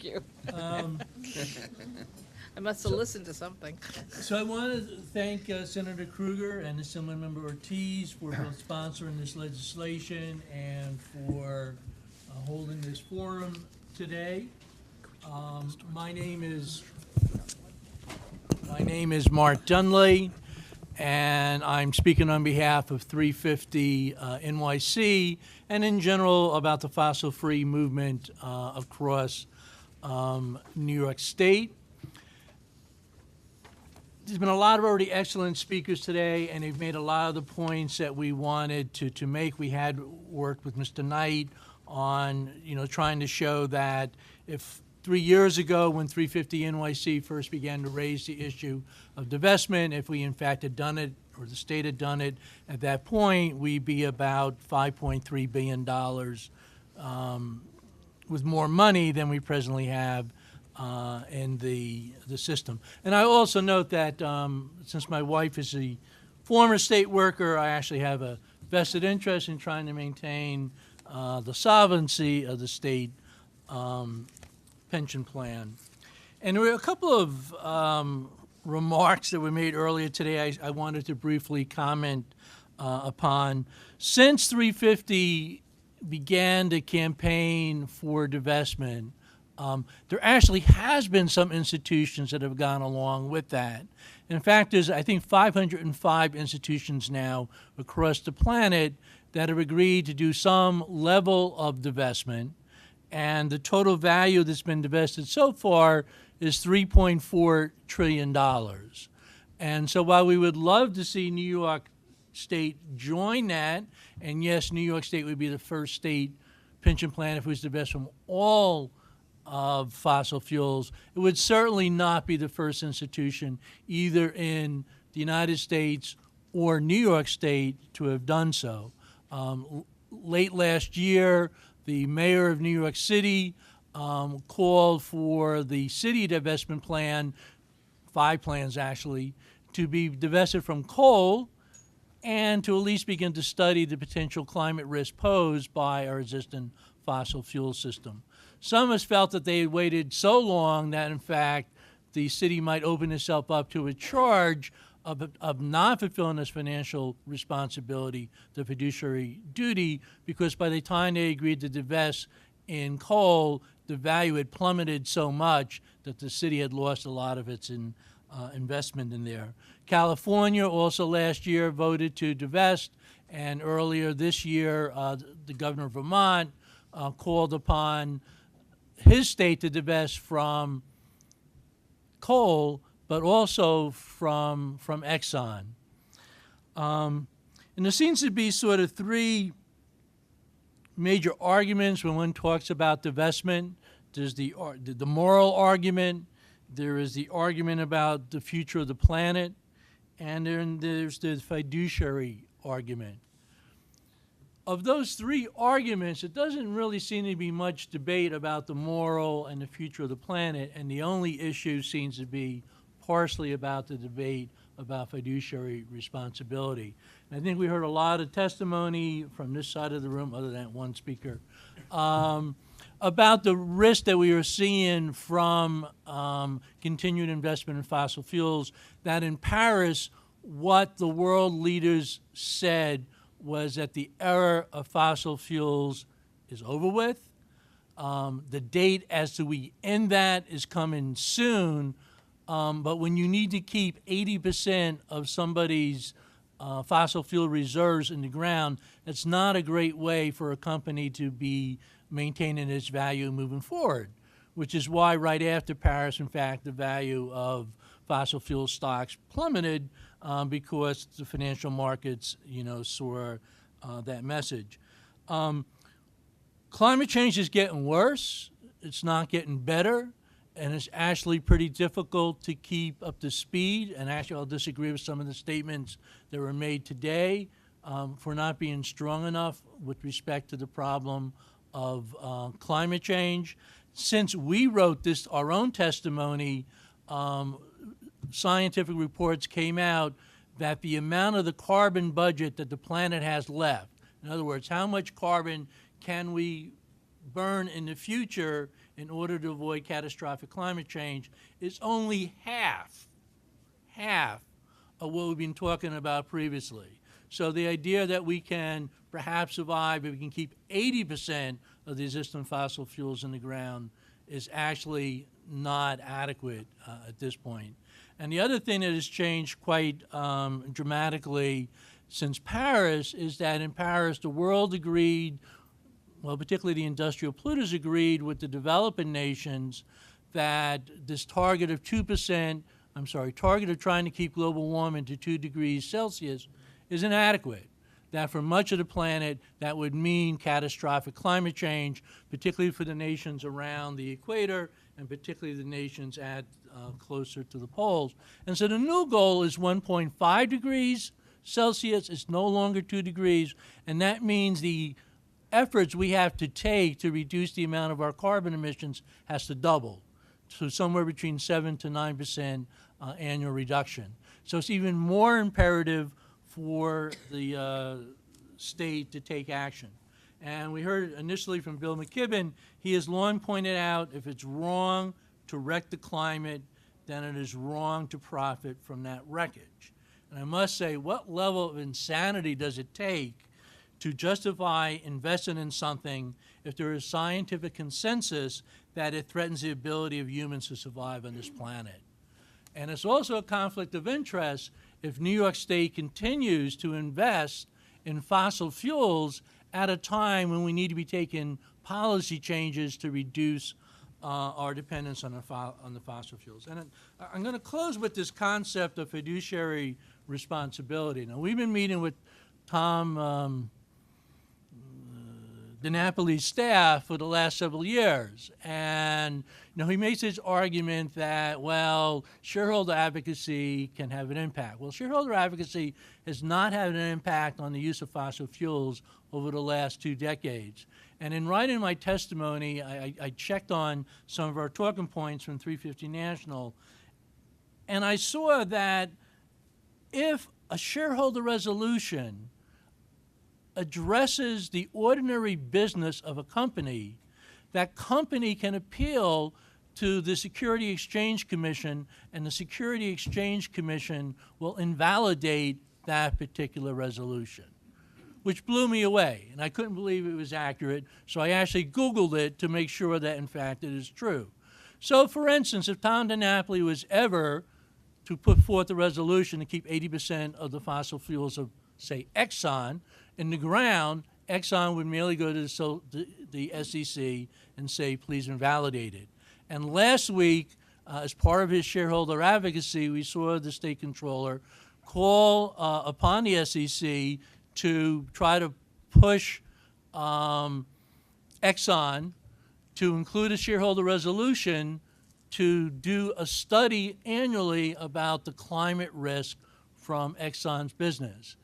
you. Um, I must have listened to something. So I want to thank Senator Krueger and Assemblymember Ortiz for both sponsoring this legislation and for holding this forum today. My name is Mark Dunlea, and I'm speaking on behalf of 350 NYC and in general about the fossil-free movement across New York State. There's been a lot of already excellent speakers today, and they've made a lot of the points that we wanted to make. We had worked with Mr. Knight on, trying to show that if 3 years ago when 350 NYC first began to raise the issue of divestment, if we in fact had done it, or the state had done it at that point, we'd be about $5.3 billion with more money than we presently have in the system. And I also note that since my wife is a former state worker, I actually have a vested interest in trying to maintain the solvency of the state pension plan. And there were a couple of remarks that were made earlier today I wanted to briefly comment upon. Since 350 began the campaign for divestment, there actually has been some institutions that have gone along with that. In fact, there's, I think, 505 institutions now across the planet that have agreed to do some level of divestment, and the total value that's been divested so far is $3.4 trillion. And so while we would love to see New York State join that, and yes, New York State would be the first state pension plan if it was divested from all of fossil fuels, it would certainly not be the first institution either in the United States or New York State to have done so. Late last year, the mayor of New York City called for the city divestment plan, 5 plans actually, to be divested from coal and to at least begin to study the potential climate risk posed by our existing fossil fuel system. Some of us felt that they had waited so long that, in fact, the city might open itself up to a charge of not fulfilling its financial responsibility, the fiduciary duty, because by the time they agreed to divest in coal, the value had plummeted so much that the city had lost a lot of its investment in there. California also last year voted to divest, and earlier this year, the governor of Vermont called upon his state to divest from coal, but also from Exxon. And there seems to be sort of 3 major arguments when one talks about divestment. There's the moral argument, there is the argument about the future of the planet, and then there's the fiduciary argument. Of those 3 arguments, it doesn't really seem to be much debate about the moral and the future of the planet, and the only issue seems to be partially about the debate about fiduciary responsibility. And I think we heard a lot of testimony from this side of the room, other than one speaker, about the risk that we are seeing from continued investment in fossil fuels, that in Paris, what the world leaders said was that the era of fossil fuels is over with. The date as to we end that is coming soon, but when you need to keep 80% of somebody's fossil fuel reserves in the ground, that's not a great way for a company to be maintaining its value moving forward, which is why right after Paris, in fact, the value of fossil fuel stocks plummeted because the financial markets, saw that message. Climate change is getting worse. It's not getting better, and it's actually pretty difficult to keep up to speed. And actually, I'll disagree with some of the statements that were made today for not being strong enough with respect to the problem of climate change. Since we wrote our own testimony, scientific reports came out that the amount of the carbon budget that the planet has left, in other words, how much carbon can we burn in the future, in order to avoid catastrophic climate change is only half of what we've been talking about previously. So the idea that we can perhaps survive if we can keep 80% of the existing fossil fuels in the ground is actually not adequate at this point. And the other thing that has changed quite dramatically since Paris is that in Paris the world agreed, well, particularly the industrial polluters agreed with the developing nations that this target of target of trying to keep global warming to 2 degrees Celsius is inadequate. That for much of the planet, that would mean catastrophic climate change, particularly for the nations around the equator and particularly the nations at closer to the poles. And so the new goal is 1.5 degrees Celsius. It's no longer 2 degrees, and that means the efforts we have to take to reduce the amount of our carbon emissions has to double, so somewhere between 7 to 9% annual reduction. So it's even more imperative for the state to take action. And we heard initially from Bill McKibben, he has long pointed out if it's wrong to wreck the climate, then it is wrong to profit from that wreckage. And I must say, what level of insanity does it take to justify investing in something if there is scientific consensus that it threatens the ability of humans to survive on this planet? And it's also a conflict of interest if New York State continues to invest in fossil fuels at a time when we need to be taking policy changes to reduce our dependence on the fossil fuels. And I'm going to close with this concept of fiduciary responsibility. Now, we've been meeting with Tom DiNapoli's staff for the last several years, and he makes his argument that, well, shareholder advocacy can have an impact. Well, shareholder advocacy has not had an impact on the use of fossil fuels over the last 2 decades. And in writing my testimony, I checked on some of our talking points from 350 National, and I saw that if a shareholder resolution addresses the ordinary business of a company, that company can appeal to the Security Exchange Commission, and the Security Exchange Commission will invalidate that particular resolution, which blew me away, and I couldn't believe it was accurate, so I actually Googled it to make sure that, in fact, it is true. So, for instance, if Tom DiNapoli was ever to put forth a resolution to keep 80% of the fossil fuels of, say, Exxon in the ground, Exxon would merely go to the SEC and say, please invalidate it. And last week, as part of his shareholder advocacy, we saw the state controller call upon the SEC to try to push Exxon to include a shareholder resolution to do a study annually about the climate risk from Exxon's business.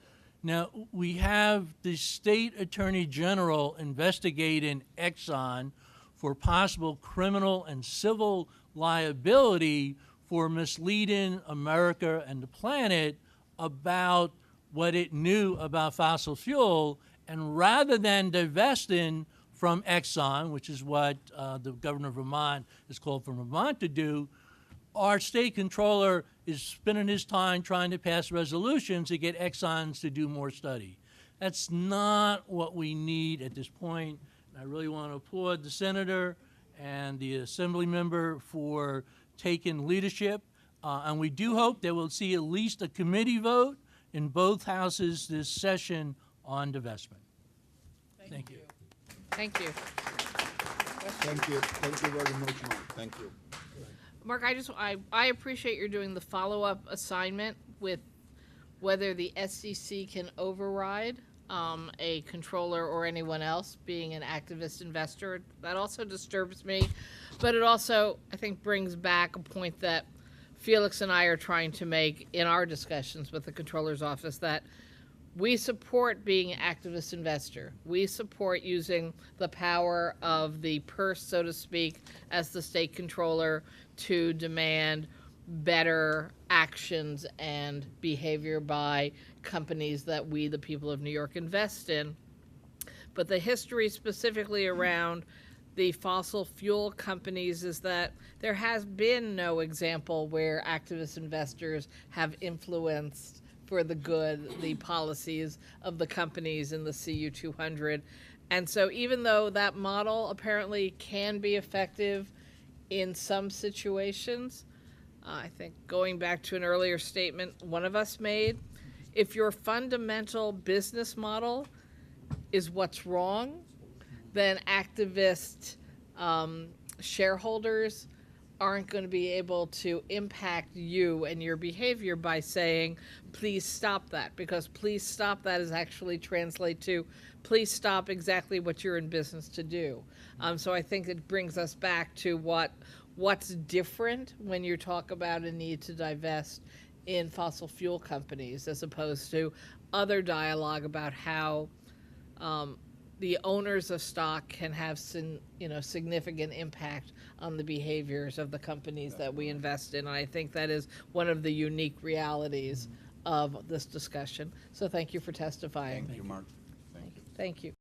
Now, we have the state attorney general investigating Exxon for possible criminal and civil liability for misleading America and the planet about what it knew about fossil fuel. And rather than divesting from Exxon, which is what the governor of Vermont is called for Vermont to do, our state controller is spending his time trying to pass resolutions to get Exxons to do more study. That's not what we need at this point. I really want to applaud the senator and the assembly member for taking leadership. And we do hope that we'll see at least a committee vote in both houses this session on divestment. Thank you. Thank you. Thank you. Thank you very much, Mark. Thank you. Mark, I appreciate you're doing the follow-up assignment with whether the SEC can override a controller or anyone else being an activist investor. That also disturbs me, but it also, I think, brings back a point that Felix and I are trying to make in our discussions with the controller's office, that we support being an activist investor. We support using the power of the purse, so to speak, as the state controller to demand better actions and behavior by companies that we, the people of New York, invest in. But the history specifically around the fossil fuel companies is that there has been no example where activist investors have influenced for the good the policies of the companies in the CU 200. And so even though that model apparently can be effective in some situations, I think going back to an earlier statement one of us made, if your fundamental business model is what's wrong, then activist shareholders aren't going to be able to impact you and your behavior by saying, please stop that, because please stop that is actually translate to, please stop exactly what you're in business to do. So I think it brings us back to what's different when you talk about a need to divest in fossil fuel companies as opposed to other dialogue about how the owners of stock can have significant impact on the behaviors of the companies that we invest in. And I think that is one of the unique realities of this discussion. So thank you for testifying. Thank you, Mark. Thank you.